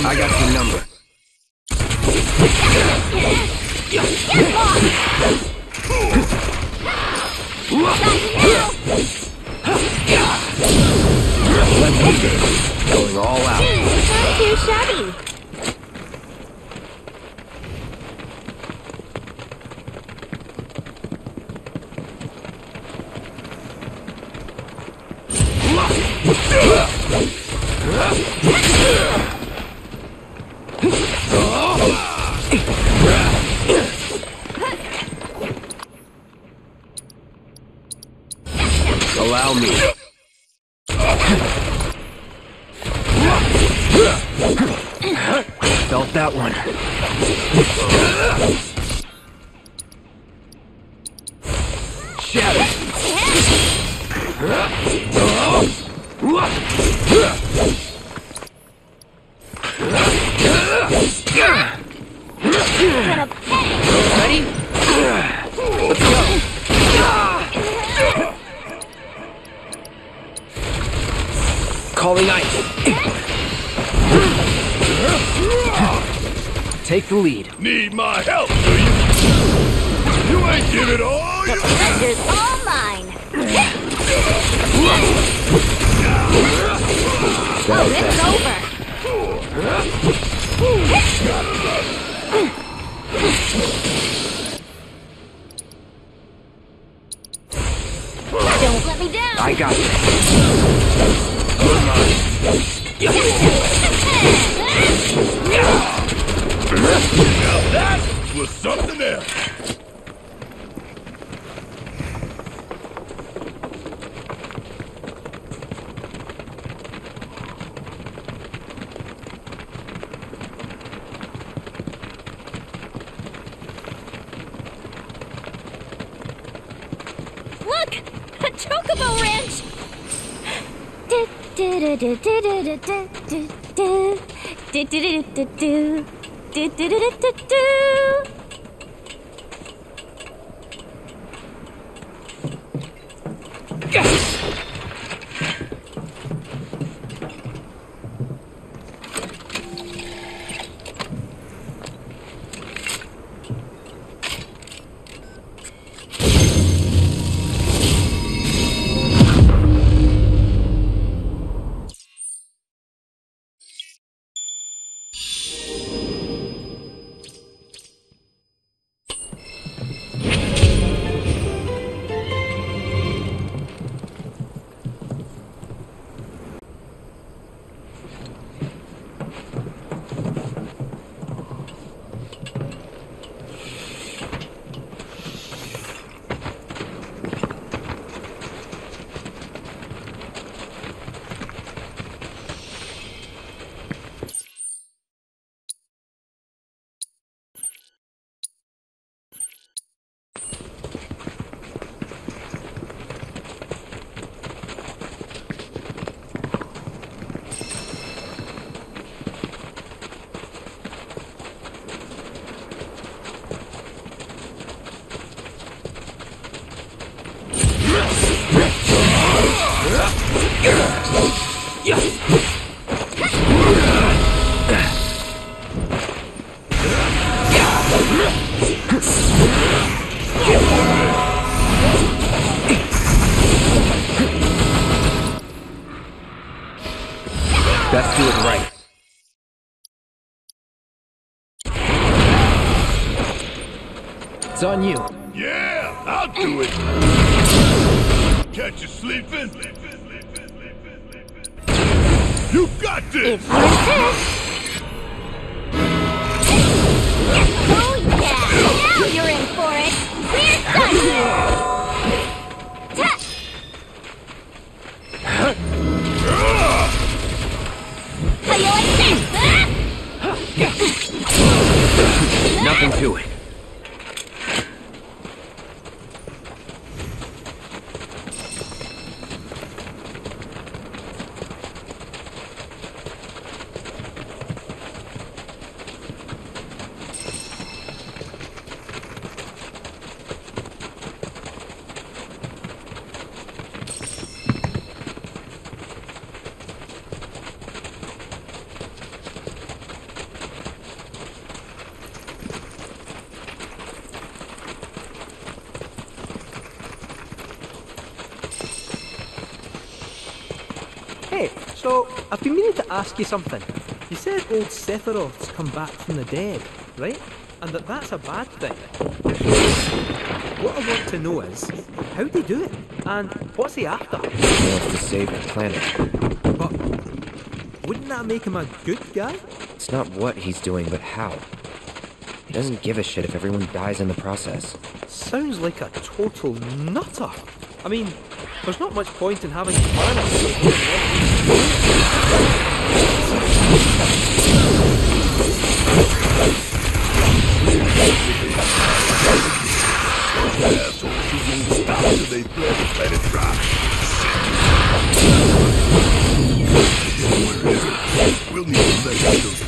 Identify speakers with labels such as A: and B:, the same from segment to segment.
A: I got your number. Going all out.
B: Not too shabby.
A: Allow me. Felt that one. Shatter. Ready? Let's go. Calling ice. Take the lead.
C: Need my help, do you? You ain't give it all you have.
B: It's all mine. Oh, it's over. Don't let me down.
A: I got this.
C: Now that was something else.
B: Look! A chocobo ranch!
A: Best do it right. It's on you.
C: Yeah, I'll do it. Catch you sleeping. You got this.
B: If you insist. Oh yeah! Now you're in for it. We're done here. How you like this?
A: Nothing to it.
D: Hey, so I've been meaning to ask you something. You said old Sephiroth's come back from the dead, right? And that's a bad thing. What I want to know is, how'd he do it? And what's he after?
A: He wants to save the planet.
D: But wouldn't that make him a good guy?
A: It's not what he's doing, but how. He doesn't give a shit if everyone dies in the process.
D: Sounds like a total nutter. I mean, there's not much point in having planets.
C: Assholes who won't stop till they blow the planet dry. We'll need to let those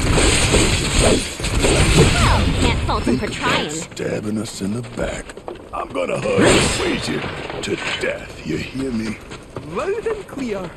B: Well, can't fault him for trying.
C: stabbing us in the back. I'm gonna hug and squeeze you to death, you hear me?
D: Loud and clear.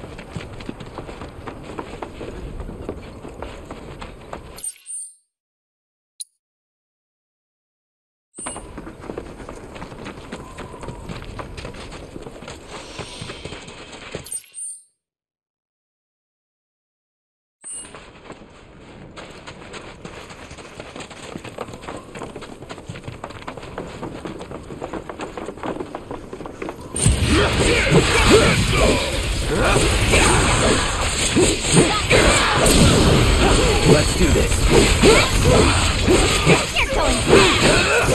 A: Let's do this.
B: You're going fast.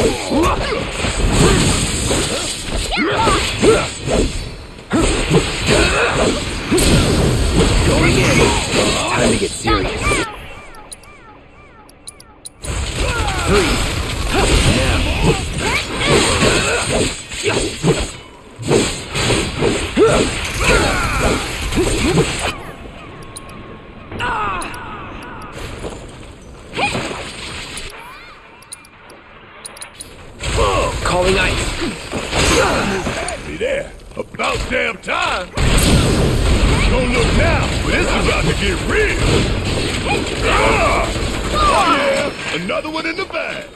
A: Going in. Time to get serious. Freeze. Now. Calling ice.
C: Happy there. About damn time. Don't look now, but it's about to get real. Oh yeah, another one in the bag.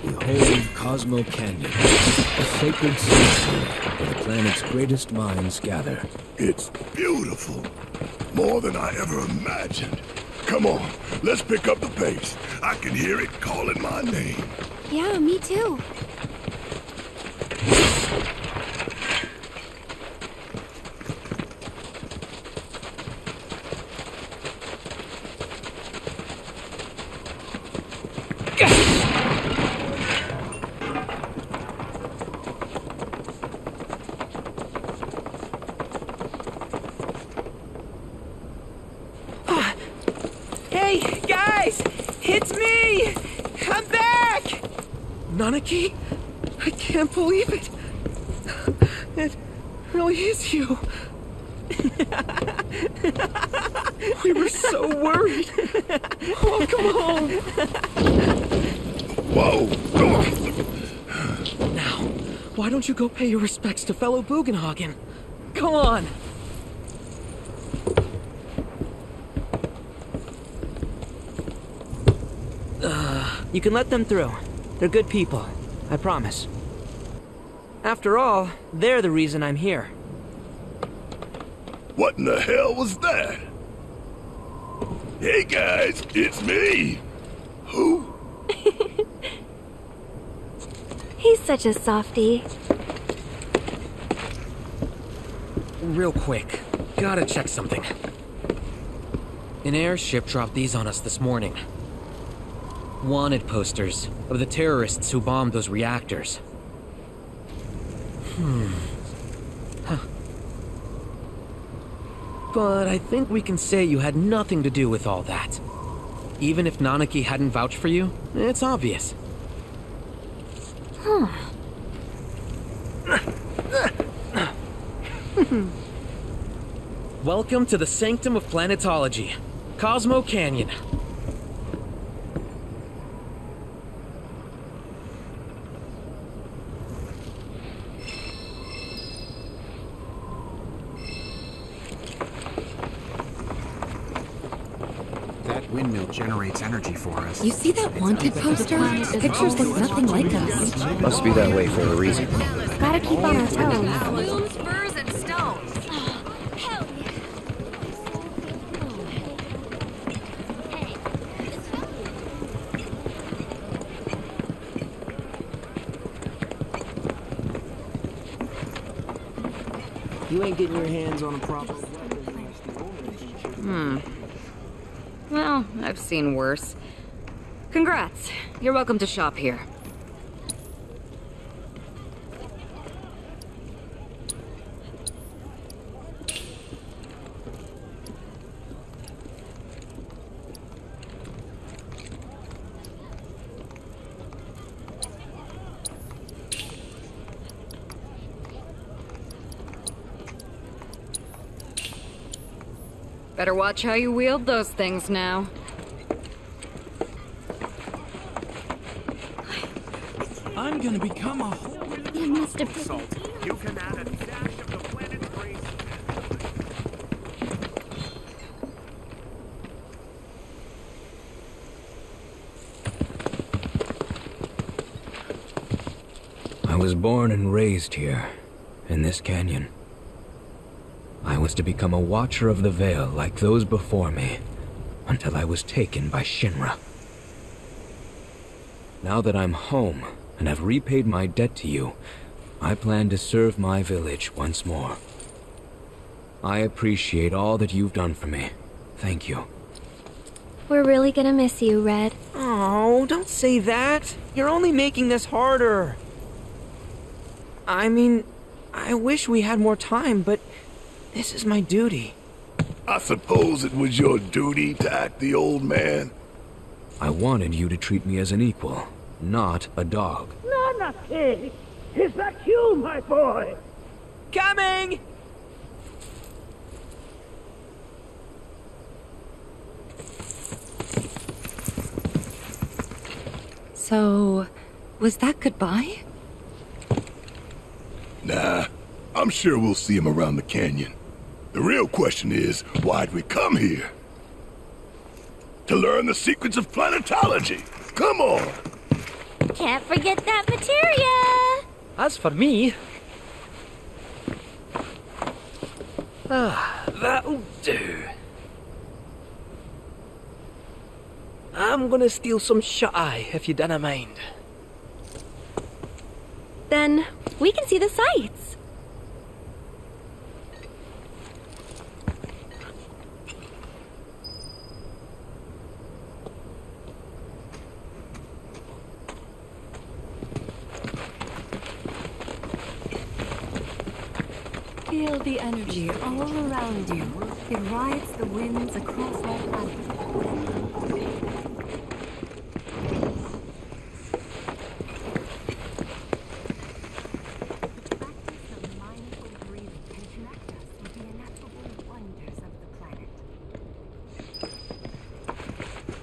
E: Behold Cosmo Canyon, a sacred sanctuary where the planet's greatest minds gather.
C: It's beautiful. More than I ever imagined. Come on, let's pick up the pace. I can hear it calling my name.
B: Yeah, me too.
A: Hey, guys! It's me! I'm back! Nanaki? I can't believe it. It really is you. We were so worried. Welcome home.
C: Whoa!
A: Now, why don't you go pay your respects to fellow Bugenhagen? Come on! You can let them through. They're good people. I promise. After all, they're the reason I'm here.
C: What in the hell was that? Hey guys, it's me. Who?
B: He's such a softie.
A: Real quick, gotta check something. An airship dropped these on us this morning. Wanted posters of the terrorists who bombed those reactors. Huh. But I think we can say you had nothing to do with all that. Even if Nanaki hadn't vouched for you, it's obvious. Welcome to the Sanctum of Planetology, Cosmo Canyon.
F: That windmill generates energy for us.
G: You see that wanted poster? The pictures look nothing like us.
H: Must be that way for a reason.
B: Gotta keep on our toes.
G: Balloons, furs, and stones.
B: Hell yeah.
F: You ain't getting your hands on a proper weapon.
G: Well, I've seen worse. Congrats. You're welcome to shop here. Better watch how you wield those things now.
F: I'm gonna become a
B: You must have...
C: You can add a dash of the planet grace.
E: I was born and raised here, in this canyon. I was to become a watcher of the Vale like those before me, until I was taken by Shinra. Now that I'm home and have repaid my debt to you, I plan to serve my village once more. I appreciate all that you've done for me. Thank you.
B: We're really gonna miss you, Red.
H: Oh, don't say that. You're only making this harder. I mean, I wish we had more time, but this is my duty.
C: I suppose it was your duty to act the old man.
E: I wanted you to treat me as an equal, not a dog.
I: Not a pig. Is that you, my boy?
H: Coming!
G: So, was that goodbye?
C: Nah, I'm sure we'll see him around the canyon. The real question is, why'd we come here? To learn the secrets of planetology. Come on!
B: Can't forget that materia.
D: As for me... that'll do. I'm gonna steal some shut-eye, if you dinna mind.
B: Then we can see the sights.
G: Feel the energy all around you. It rides the winds across our planet.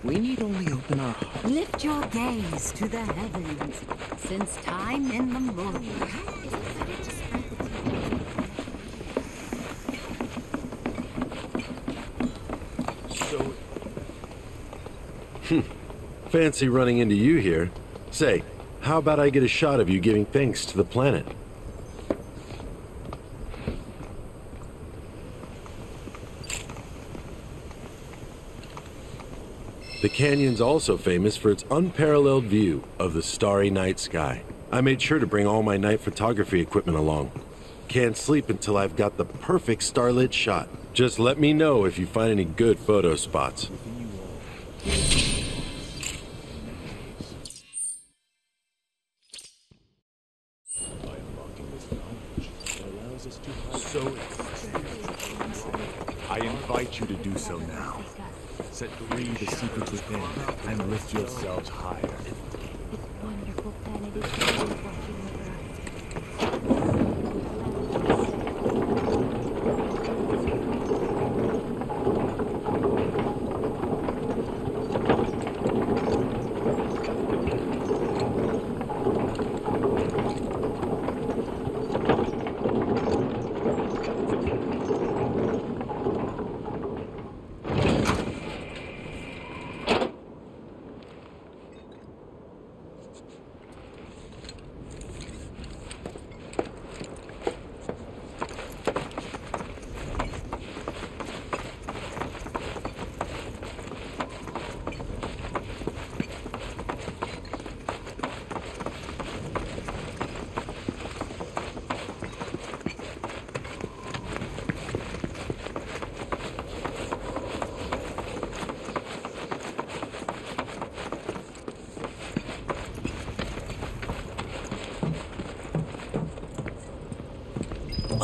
F: We need only open our hearts.
G: Lift your gaze to the heavens. Since time immemorial.
J: Fancy running into you here. Say, how about I get a shot of you giving thanks to the planet? The canyon's also famous for its unparalleled view of the starry night sky. I made sure to bring all my night photography equipment along. Can't sleep until I've got the perfect starlit shot. Just let me know if you find any good photo spots.
C: I invite you to do so now. Set free the secrets within and lift yourselves higher.
B: Wonderful planet is watching over us.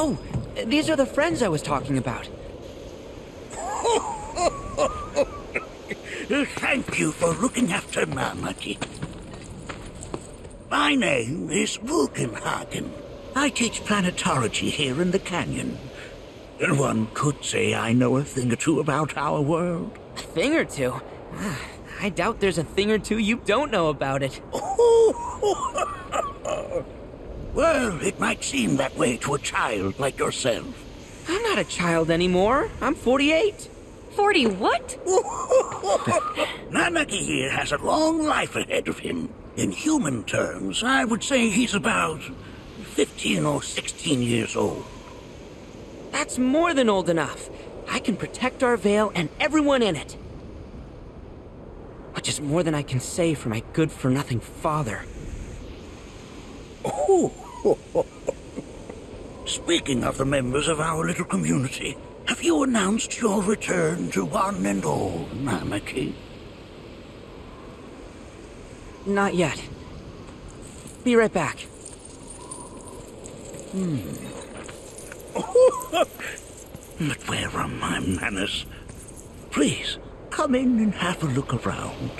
H: Oh, these are the friends I was talking about.
I: Thank you for looking after Mamaki. My name is Vulcanhagen. I teach planetology here in the canyon. And one could say I know a thing or two about our world.
H: A thing or two? I doubt there's a thing or two you don't know about it.
I: Well, it might seem that way to a child like yourself.
H: I'm not a child anymore. I'm 48.
G: 40 what?
I: Nanaki here has a long life ahead of him. In human terms, I would say he's about 15 or 16 years old.
H: That's more than old enough. I can protect our Vale and everyone in it. Which is more than I can say for my good-for-nothing father.
I: Speaking of the members of our little community, have you announced your return to one and all, Namaki?
H: Not yet. Be right back.
I: But where are my manners? Please, come in and have a look around.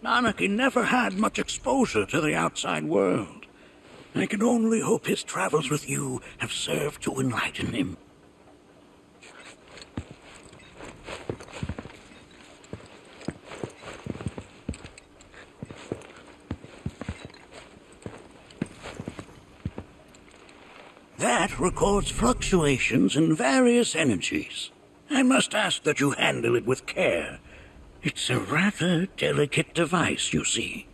I: Nanaki never had much exposure to the outside world. I can only hope his travels with you have served to enlighten him. That records fluctuations in various energies. I must ask that you handle it with care. It's a rather delicate device, you see.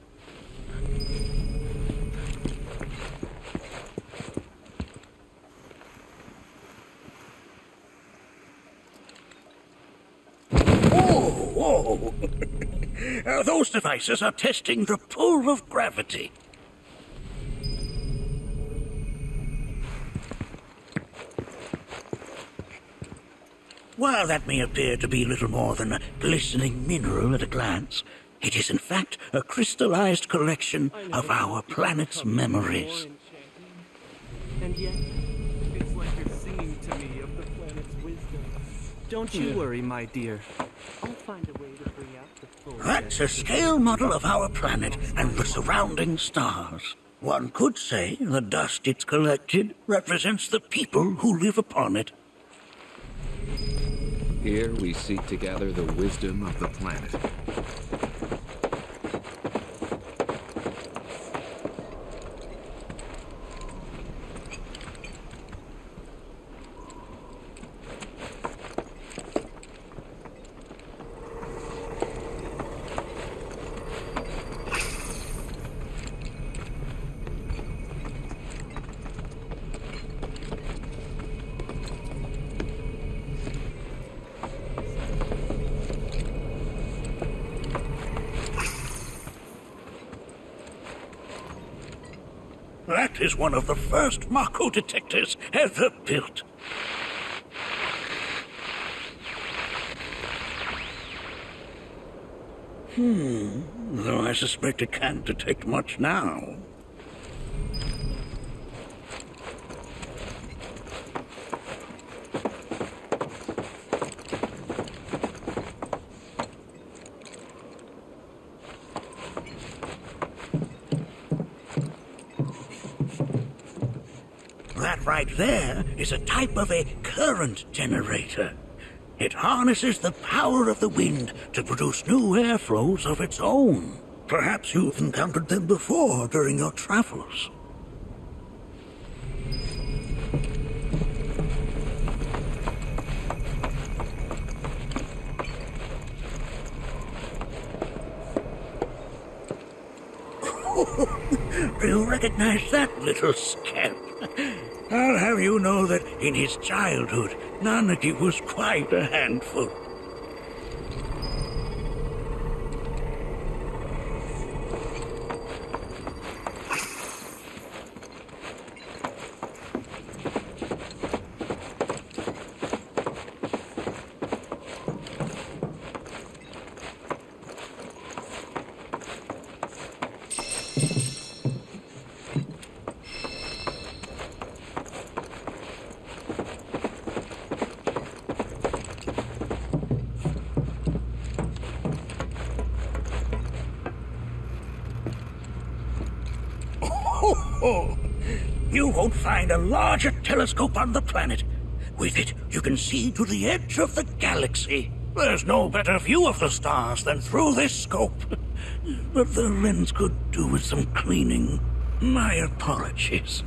I: Whoa! Those devices are testing the pull of gravity. While that may appear to be little more than a glistening mineral at a glance, it is in fact a crystallized collection of our planet's memories.
D: And yet, it's like you're singing to me of the planet's wisdom. Don't you worry, my dear. I'll find a way to bring out the full.
I: That's a scale model of our planet and the surrounding stars. One could say the dust it's collected represents the people who live upon it.
K: Here we seek to gather the wisdom of the planet.
I: That is one of the first Mako detectors ever built. Though I suspect it can't detect much now. That right there is a type of a current generator. It harnesses the power of the wind to produce new airflows of its own. Perhaps you've encountered them before during your travels. Do you recognize that little scamp? I'll have you know that in his childhood, Nanaki was quite a handful. Oh, you won't find a larger telescope on the planet. With it, you can see to the edge of the galaxy. There's no better view of the stars than through this scope. But the lens could do with some cleaning. My apologies.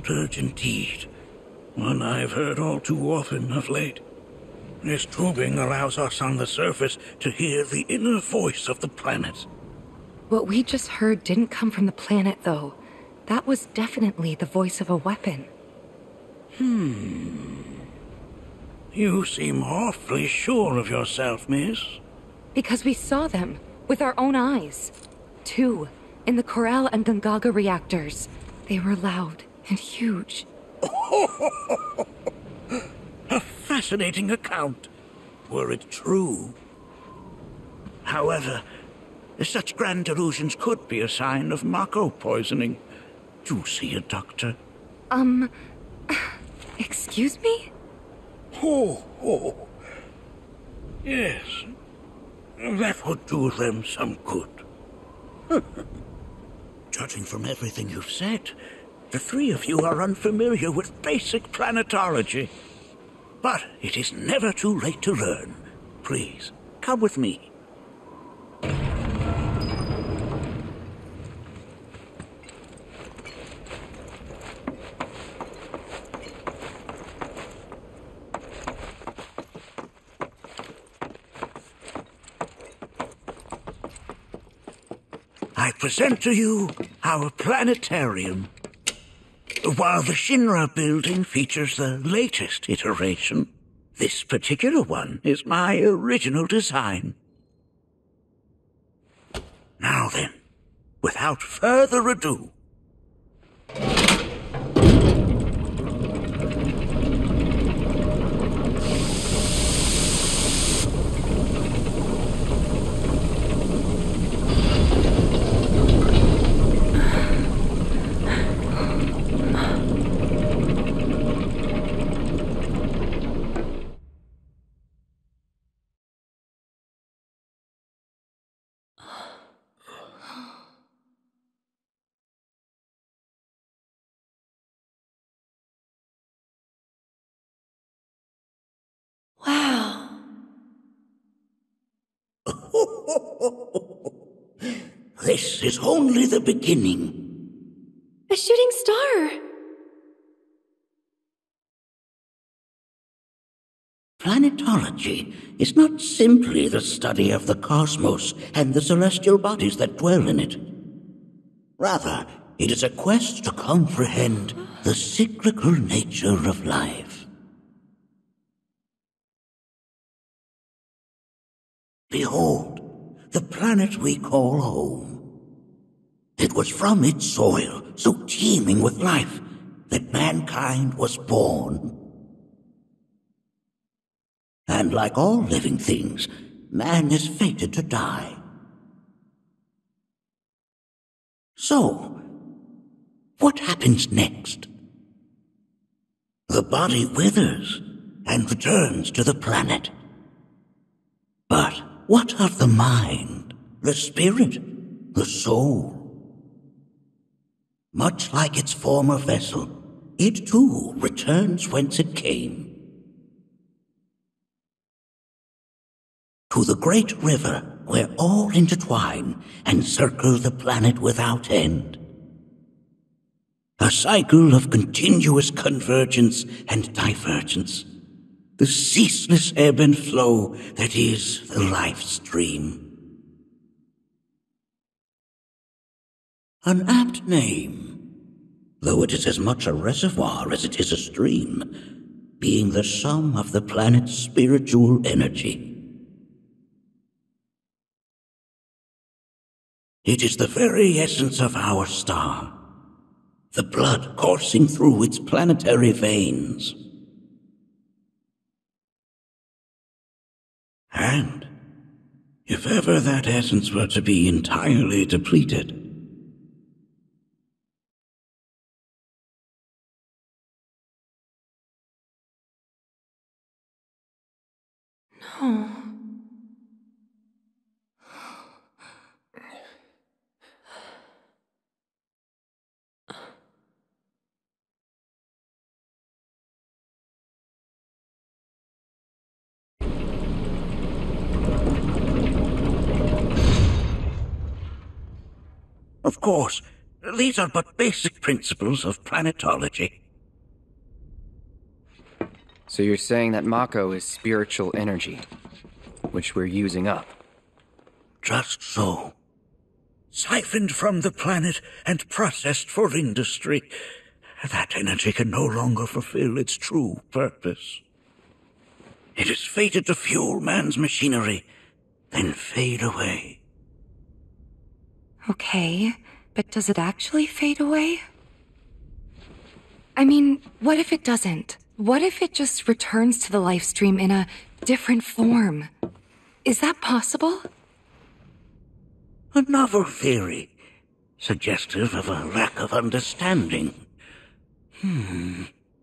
I: Dirge indeed. One I've heard all too often of late. This tubing allows us on the surface to hear the inner voice of the planet.
G: What we just heard didn't come from the planet, though. That was definitely the voice of a weapon.
I: You seem awfully sure of yourself, miss.
G: Because we saw them, with our own eyes. 2, in the Corral and Gungaga reactors. They were loud and huge.
I: A fascinating account, were it true. However, such grand delusions could be a sign of Mako poisoning. Do see a doctor.
G: Excuse me?
I: Yes. That would do them some good. Judging from everything you've said, the three of you are unfamiliar with basic planetology. But it is never too late to learn. Please, come with me. I present to you our planetarium. While the Shinra building features the latest iteration, this particular one is my original design. Now then, without further ado, this is only the beginning.
B: A shooting star!
I: Planetology is not simply the study of the cosmos and the celestial bodies that dwell in it. Rather, it is a quest to comprehend the cyclical nature of life. Behold, the planet we call home. It was from its soil, so teeming with life, that mankind was born. And like all living things, man is fated to die. So, what happens next? The body withers, and returns to the planet. But what of the mind, the spirit, the soul? Much like its former vessel, it too returns whence it came. To the great river where all intertwine and circle the planet without end. A cycle of continuous convergence and divergence. The ceaseless ebb and flow that is the life stream. An apt name, though it is as much a reservoir as it is a stream, being the sum of the planet's spiritual energy. It is the very essence of our star, the blood coursing through its planetary veins. And if ever that essence were to be entirely depleted,
G: No.
I: of course, these are but basic principles of planetology.
L: So you're saying that Mako is spiritual energy, which we're using up?
I: Just so. Siphoned from the planet and processed for industry, that energy can no longer fulfill its true purpose. It is fated to fuel man's machinery, then fade away.
G: Okay, but does it actually fade away? I mean, what if it doesn't? What if it just returns to the life stream in a different form? Is that possible?
I: A novel theory, suggestive of a lack of understanding.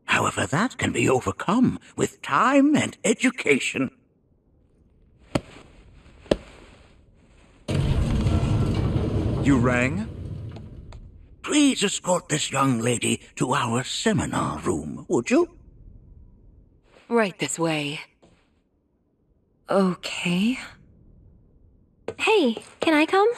I: However, that can be overcome with time and education.
M: You rang?
I: Please escort this young lady to our seminar room, would you?
G: Right this way. Okay.
B: Hey, can I come?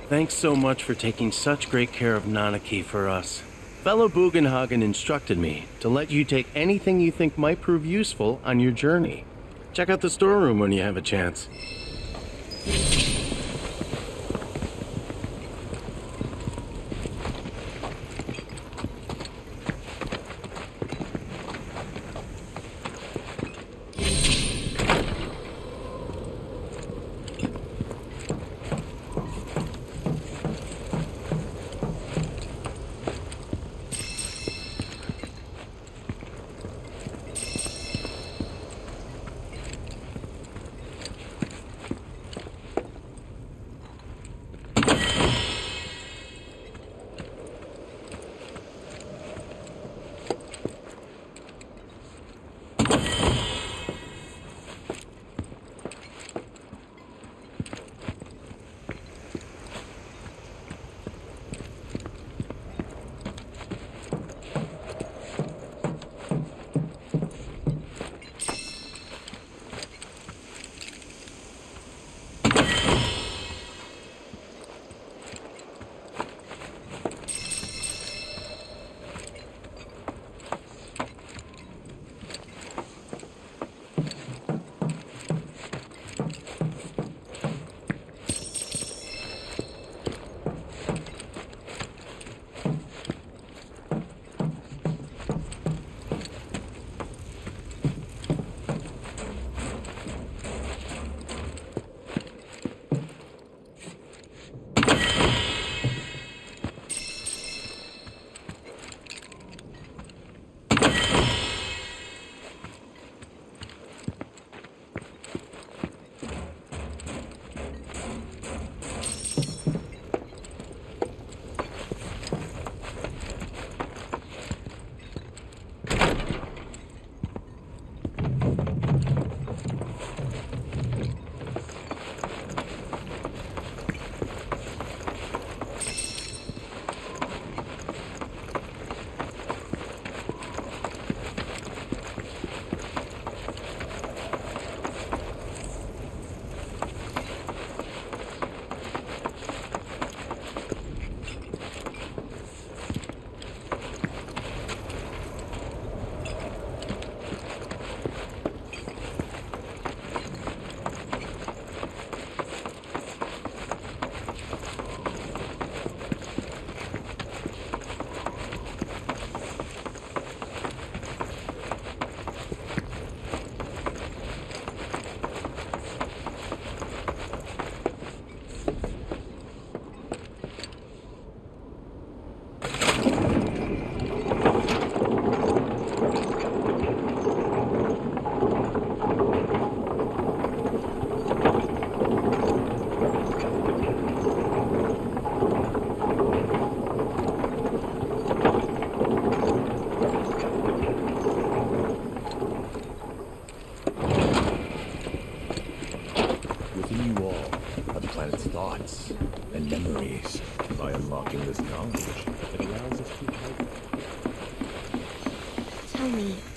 D: Thanks so much for taking such great care of Nanaki for us. Fellow Bugenhagen instructed me to let you take anything you think might prove useful on your journey. Check out the storeroom when you have a chance.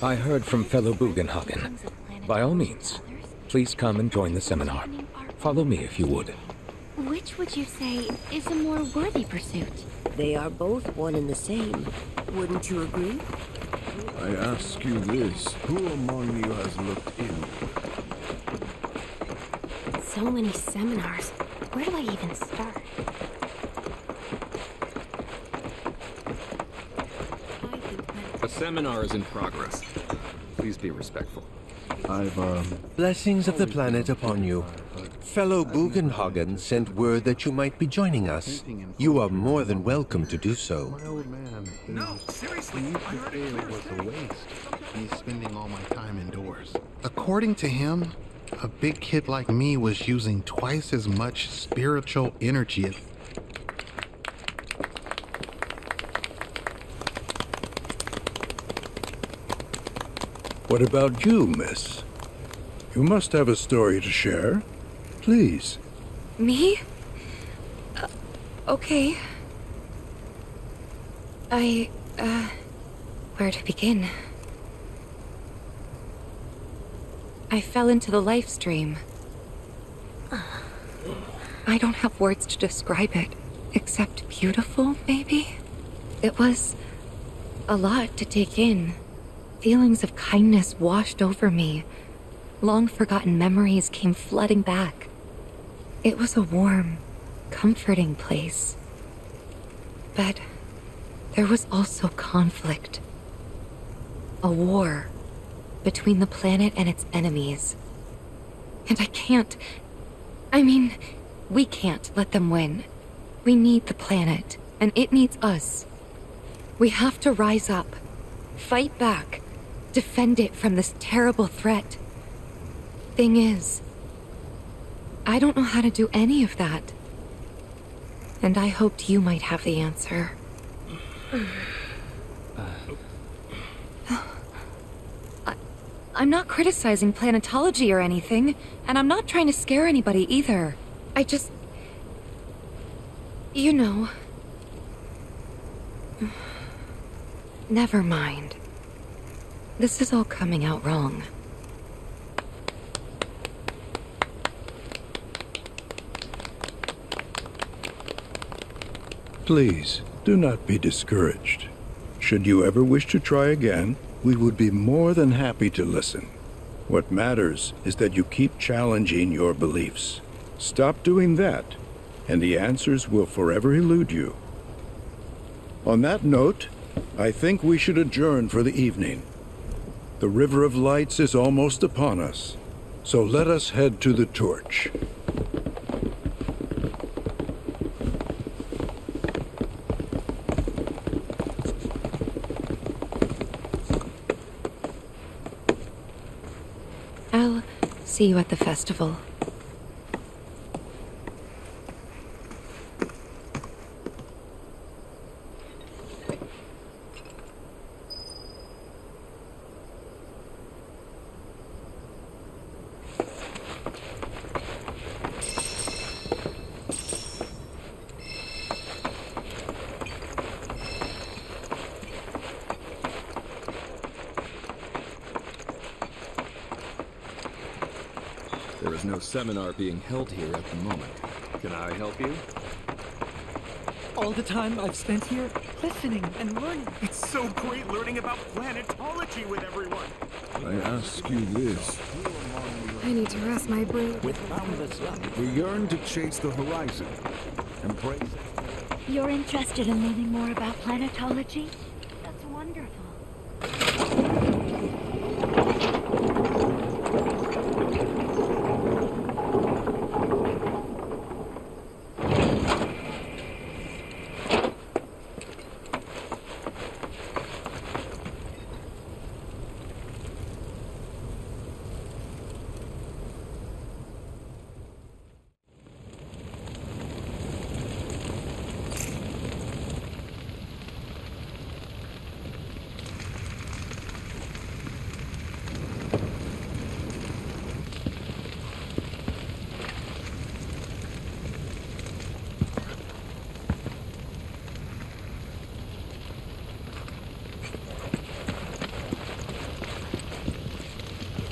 E: I heard from fellow Bugenhagen. By all means, please come and join the seminar. Follow me if you would.
B: Which would you say is a more worthy pursuit?
N: They are both one and the same. Wouldn't you agree?
O: I ask you this, who among you has looked in?
B: So many seminars. Where do I even start?
K: A seminar is in progress. Please be respectful.
P: Blessings of the planet upon you. Fellow Bugenhagen sent word that you might be joining us. You are more than welcome to do so.
Q: My old man, no, seriously, I heard it was a waste. Me spending all my time indoors. According to him, a big kid like me was using twice as much spiritual energy as...
C: What about you, miss? You must have a story to share. Please.
G: Me? Okay. Where to begin? I fell into the life stream. I don't have words to describe it, except beautiful, maybe? It was a lot to take in. Feelings of kindness washed over me. Long-forgotten memories came flooding back. It was a warm, comforting place. But there was also conflict. A war between the planet and its enemies. And we can't let them win. We need the planet, and it needs us. We have to rise up, fight back, defend it from this terrible threat. Thing is, I don't know how to do any of that. And I hoped you might have the answer. I'm not criticizing planetology or anything, and I'm not trying to scare anybody either. I just... You know... Never mind. This is all coming out wrong.
C: Please, do not be discouraged. Should you ever wish to try again, we would be more than happy to listen. What matters is that you keep challenging your beliefs. Stop doing that, and the answers will forever elude you. On that note, I think we should adjourn for the evening. The River of Lights is almost upon us, so let us head to the torch.
G: I'll see you at the festival.
K: There is no seminar being held here at the moment. Can I help you?
F: All the time I've spent here, listening and learning. It's so great learning about planetology with everyone.
O: I ask you this.
R: I need to rest my brain.
I: With boundless love,
O: We yearn to chase the horizon.
I: embrace it.
B: You're interested in learning more about planetology? That's wonderful.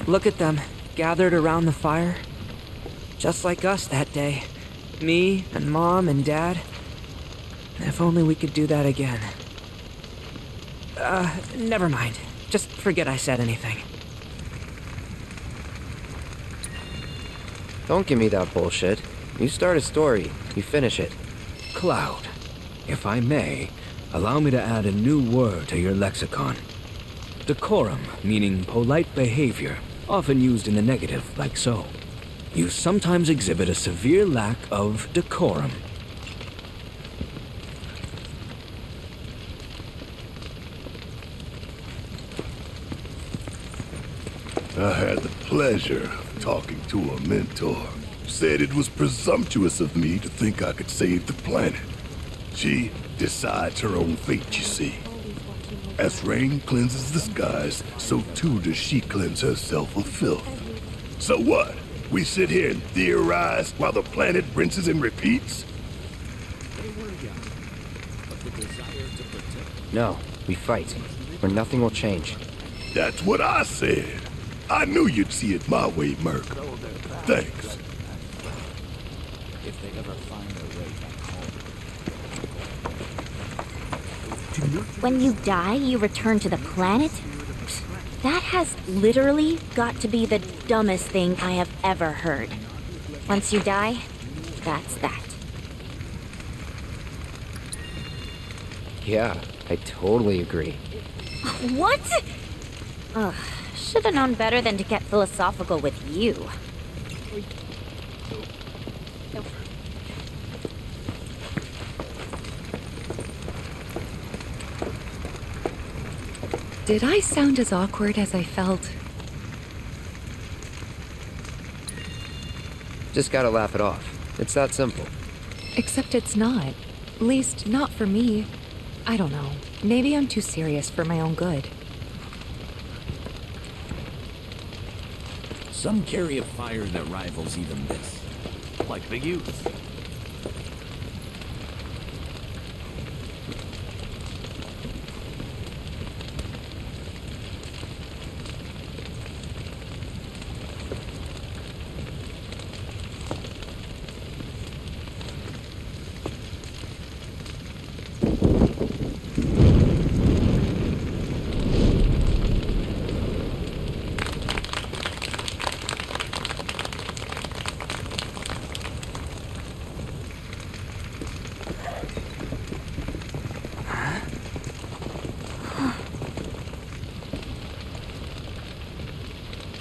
H: Look at them, gathered around the fire. Just like us that day. Me and Mom and Dad. If only we could do that again. Never mind. Just forget I said anything.
L: Don't give me that bullshit. You start a story, you finish it.
E: Cloud, if I may, allow me to add a new word to your lexicon. Decorum, meaning polite behavior, often used in the negative, like so. You sometimes exhibit a severe lack of decorum.
S: I had the pleasure of talking to a mentor. Said it was presumptuous of me to think I could save the planet. She decides her own fate, you see. As rain cleanses the skies, so too does she cleanse herself of filth. So what? We sit here and theorize while the planet rinses and repeats?
L: No, we fight, or nothing will change.
S: That's what I said. I knew you'd see it my way, Merc. Thanks.
K: If they ever find their way back home.
B: When you die, you return to the planet? That has literally got to be the dumbest thing I have ever heard. Once you die, that's that.
L: Yeah, I totally agree.
B: What? Ugh, should have known better than to get philosophical with you.
G: Did I sound as awkward as I felt?
L: Just gotta laugh it off. It's that simple.
G: Except it's not. At least, not for me. I don't know. Maybe I'm too serious for my own good.
K: Some carry a fire that rivals even this. Like the youth.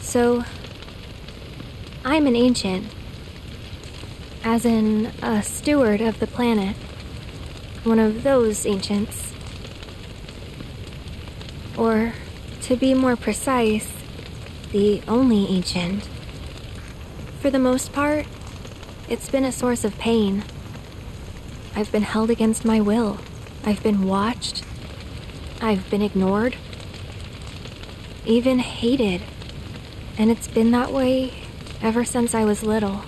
R: So, I'm an ancient. As in, a steward of the planet. One of those ancients. Or, to be more precise, the only ancient. For the most part, it's been a source of pain. I've been held against my will. I've been watched. I've been ignored. Even hated. And it's been that way ever since I was little.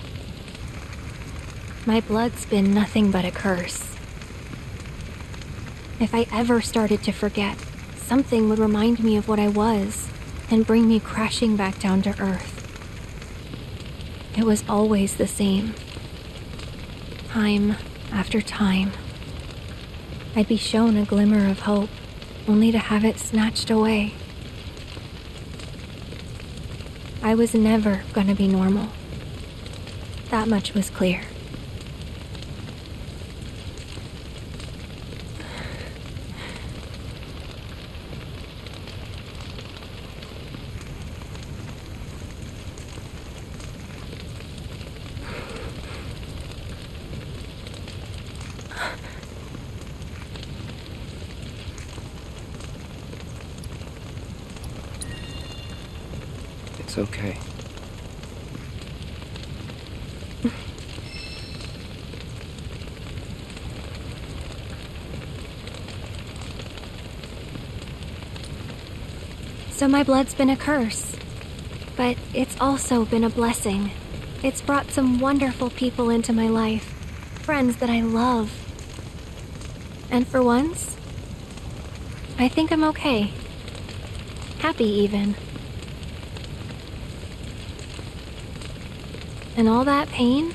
R: My blood's been nothing but a curse. If I ever started to forget, something would remind me of what I was and bring me crashing back down to earth. It was always the same. Time after time. I'd be shown a glimmer of hope, only to have it snatched away. I was never gonna be normal. That much was clear.
L: It's okay.
R: So my blood's been a curse. But it's also been a blessing. It's brought some wonderful people into my life. Friends that I love. And for once, I think I'm okay. Happy even. And all that pain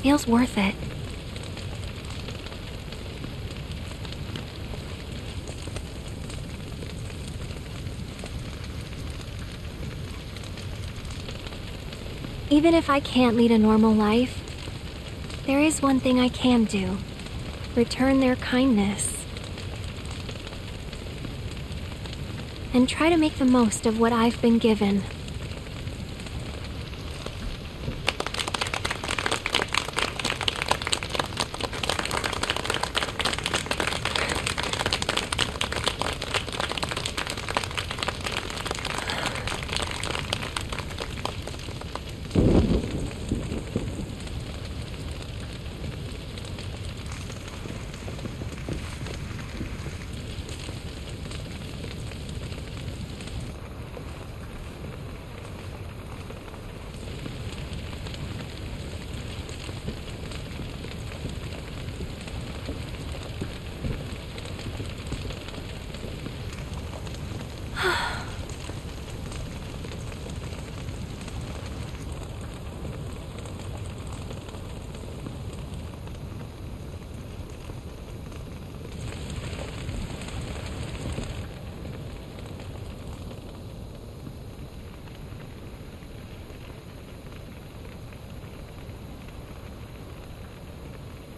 R: feels worth it. Even if I can't lead a normal life, there is one thing I can do. Return their kindness. And try to make the most of what I've been given.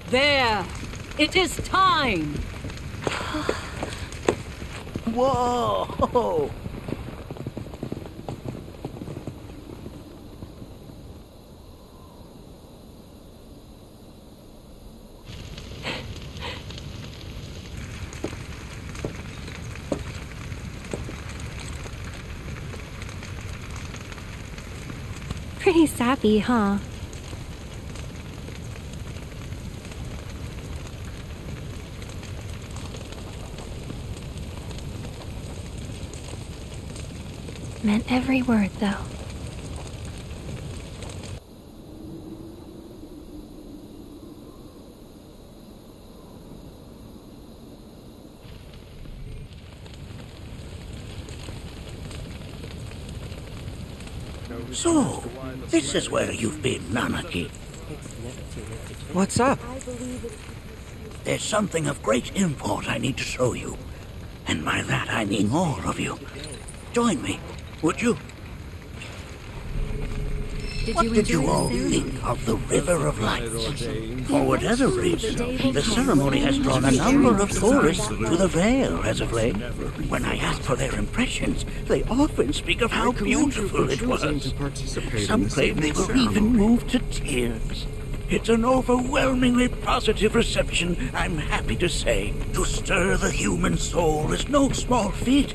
T: There! It is time!
I: Whoa!
R: Pretty sappy, huh? Meant every word, though.
I: So, this is where you've been, Nanaki.
H: What's up?
I: There's something of great import I need to show you. And by that I mean all of you. Join me, would you? What did you all think of the River of Lights? For whatever reason, the ceremony has drawn a number of tourists to the Vale as of late. When I ask for their impressions, they often speak of how beautiful it was. Some claim they were even moved to tears. It's an overwhelmingly positive reception, I'm happy to say. To stir the human soul is no small feat.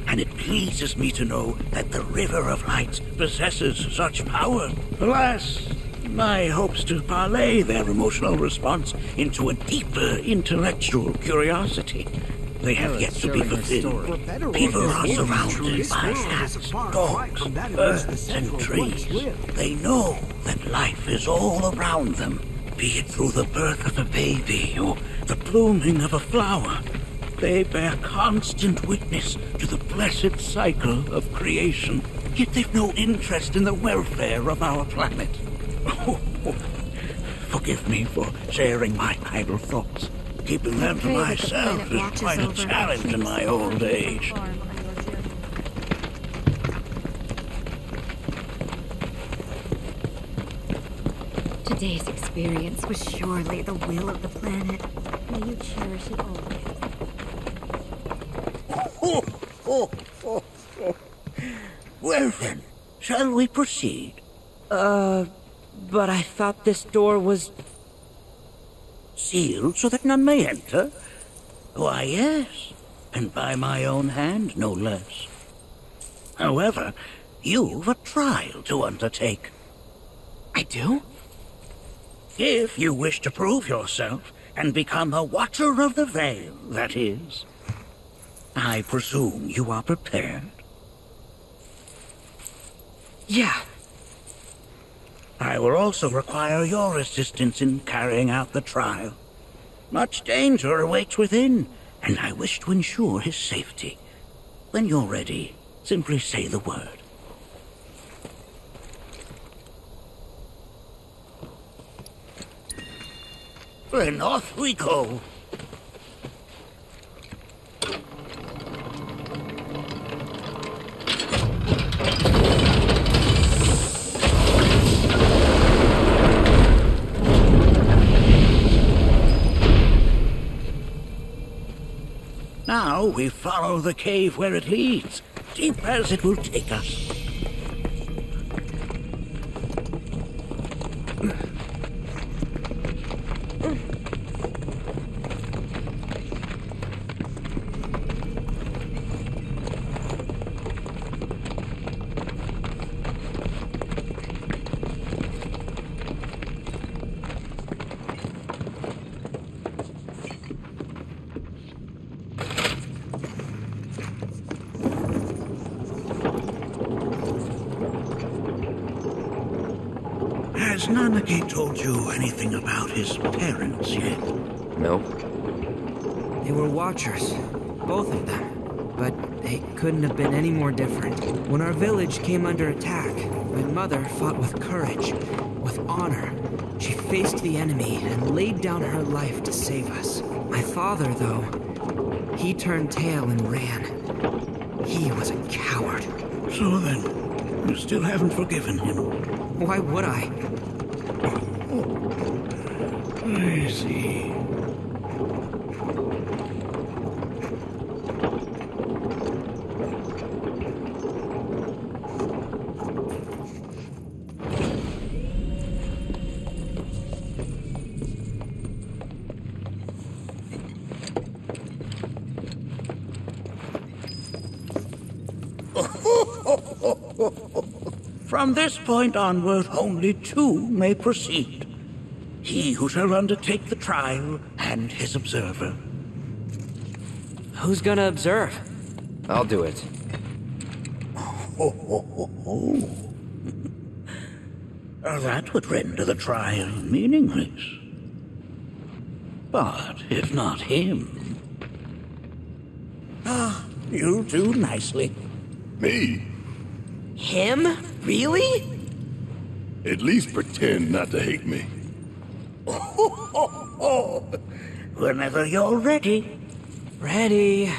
I: And it pleases me to know that the River of Lights possesses such power. Alas, my hopes to parlay their emotional response into a deeper intellectual curiosity. They have yet to be fulfilled. People are surrounded by cats, dogs, birds, and trees. They know that life is all around them, be it through the birth of a baby or the blooming of a flower. They bear constant witness to the blessed cycle of creation, yet they've no interest in the welfare of our planet. Forgive me for sharing my idle thoughts. Keeping them to myself is quite a challenge in my old age.
B: Today's experience was surely the will of the planet. May you cherish it always.
I: Well then, shall we proceed?
H: But I thought this door was...
I: sealed so that none may enter? Why, yes, and by my own hand, no less. However, you've a trial to undertake.
H: I do?
I: If you wish to prove yourself and become a Watcher of the Vale, that is. I presume you are prepared?
H: Yeah.
I: I will also require your assistance in carrying out the trial. Much danger awaits within, and I wish to ensure his safety. When you're ready, simply say the word. Then off we go. Now we follow the cave where it leads, deep as it will take us. Has Nanaki told you anything about his parents yet?
L: Nope.
H: They were watchers, both of them. But they couldn't have been any more different. When our village came under attack, my mother fought with courage, with honor. She faced the enemy and laid down her life to save us. My father, though, he turned tail and ran. He was a coward.
I: So then, you still haven't forgiven him?
H: Why would I?
I: I see. From this point onward, only two may proceed. He who shall undertake the trial, and his observer.
H: Who's gonna observe?
L: I'll do it.
I: That would render the trial meaningless. But if not him... you'll do nicely.
S: Me?
H: Him? Really?
S: At least pretend not to hate me.
I: Whenever you're ready.
H: Ready.